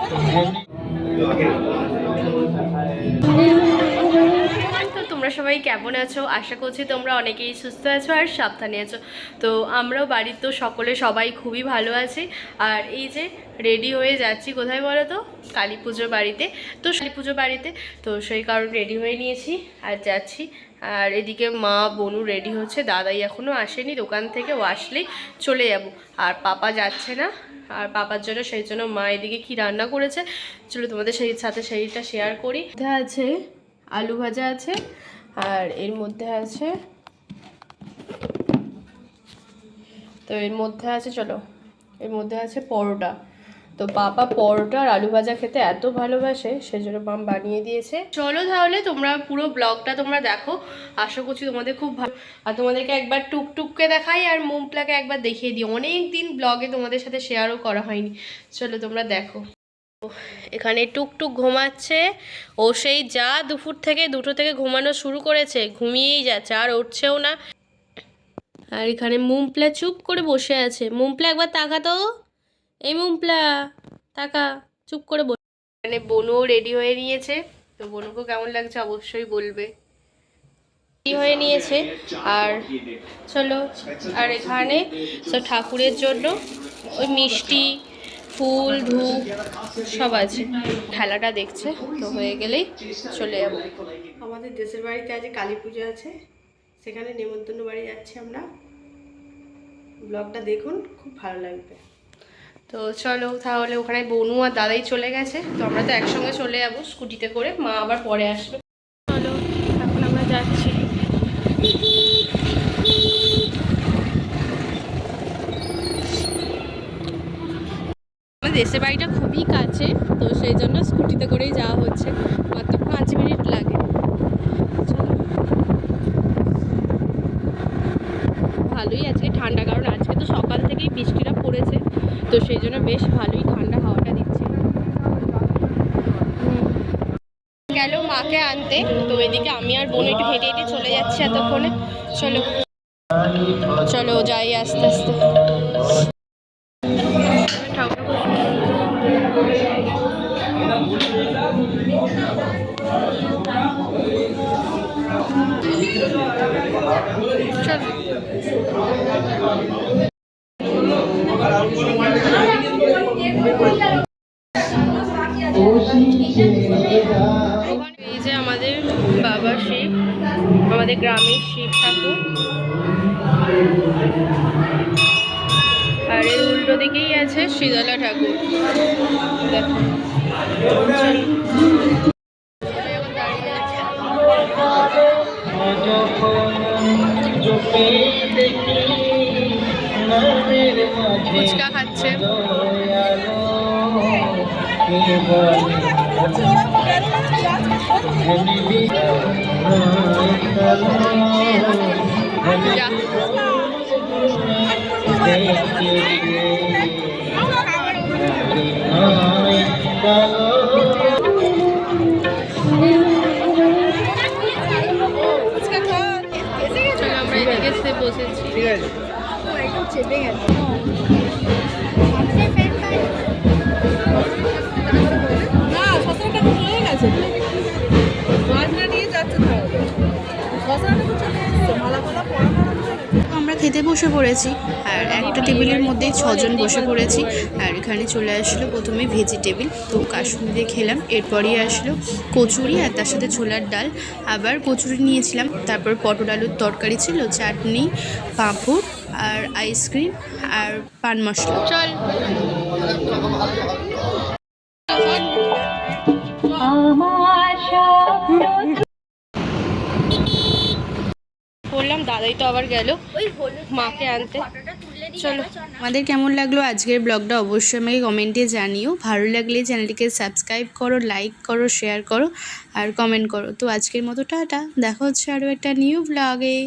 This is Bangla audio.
তো তোমরা সবাই কেমন আছো? আশা করছি তোমরা অনেকেই সুস্থ আছো আর সাবধানে আছো। তো আমরাও বাড়ির তো সবাই খুবই ভালো আছি। আর এই যে রেডি হয়ে যাচ্ছি কোথায় বলো তো? কালী পুজোর বাড়িতে। তো সেই কারণে রেডি হয়ে নিয়েছি আর যাচ্ছি। আর এদিকে মা বনু রেডি হচ্ছে, দাদাই এখনও আসেনি দোকান থেকে, ও আসলেই চলে যাব। আর পাপা যাচ্ছে না, আর পাপার জন্য সেই জন্য মা এদিকে কি রান্না করেছে চলো তোমাদের সাথে সেইটা শেয়ার করি। আছে আলু ভাজা আছে, আর এর মধ্যে আছে এর মধ্যে আছে পরোটা। তো পাপা পরোটা আর আলু ভাজা খেতে এত ভালোবাসে, সেজন্য মাম বানিয়ে দিয়েছে। চলো তাহলে তোমরা পুরো ব্লগটা তোমরা দেখো, আশা করছি তোমাদের খুব ভালো। আর তোমাদেরকে একবার টুকটুককে দেখাই আর মুমপ্লাকে একবার দেখিয়ে দিই, অনেক দিন ব্লগে তোমাদের সাথে শেয়ারও করা হয়নি। চলো তোমরা দেখো। এখানে টুকটুক ঘুমাচ্ছে, ও সেই যা দুটো থেকে ঘুমানো শুরু করেছে, ঘুমিয়েই যাচ্ছে আর উঠছেও না। আর এখানে মুমপ্লা চুপ করে বসে আছে। মুমপ্লা একবার তাকা তো, এই মুমপ্লা তাকা, চুপ করে বসে। এখানে বনুও রেডি হয়ে নিয়েছে, তো বনুকে কেমন লাগছে অবশ্যই বলবে। রেডি হয়ে নিয়েছে আর চলো। আর এখানে সব ঠাকুরের জন্য ওই মিষ্টি, ফুল, ধূপ সব আছে। খেলাটা দেখছে, তো হয়ে গেলেই চলে যাব। আমাদের দেশের বাড়িতে আজ কালী পুজো আছে, সেখানে নেমন্তন্ন বাড়ি যাচ্ছি আমরা। ব্লগটা দেখুন, খুব ভালো লাগবে। তো চলো তাহলে, ওখানে বনু আর দাদাই চলে গেছে, তো আমরা তো একসঙ্গে চলে যাবো স্কুটিতে করে, মা আবার পরে আসবে। চলো এখন আমরা যাচ্ছি। দেশের বাড়িটা খুবই কাছে, তো সেই জন্য স্কুটিতে করেই যাওয়া হচ্ছে, মাত্র 5 মিনিট লাগে। ভালোই আজকে ঠান্ডা, কারণ আজকে তো সকাল থেকেই বৃষ্টিটা পড়েছে, তো সেই জন্য বেশ ভালোই ঠান্ডা হাওয়াটা দিচ্ছে। গেল মাকে আনতে, তো এদিকে আমি আর বোন একটু হেঁটে হেঁটে চলে যাচ্ছি এতক্ষণে। চলো চলো যাই আস্তে আস্তে। এই যে আমাদের বাবা শিব, আমাদের গ্রামের শিব ঠাকুর। আর এর উল্টো দিকেই আছে শীতলা ঠাকুর, দেখো। ফুচকা খাচ্ছে। আমরা এদিকে বসেছি, ঠিক আছে। চেপে গেছে না, শশাটা হয়ে গেছে, মাছটা নিয়ে যাচ্ছে তাহলে। আমরা খেতে বসে পড়েছি, আর একটা টেবিলের মধ্যেই 6 জন বসে পড়েছি। আর এখানে চলে আসলো প্রথমে ভেজিটেবিল, তো কাশুন্দি দিয়ে খেলাম। এরপরই আসলো কচুরি, আর তার সাথে ছোলার ডাল। আবার কচুরি নিয়েছিলাম, তারপর পটল আলুর তরকারি ছিল, চাটনি, পাঁপড় আর আইসক্রিম আর পান মশলা। চল বললাম, দাদাই তো আবার গেল মাকে আনতে। চলো, আমাদের কেমন লাগলো আজকের ব্লগটা অবশ্যই আমাকে কমেন্টে জানিও। ভালো লাগলে চ্যানেলটিকে সাবস্ক্রাইব করো, লাইক করো, শেয়ার করো আর কমেন্ট করো। তো আজকের মতো টাটা, দেখা হচ্ছে আরও একটা নিউ ব্লগে।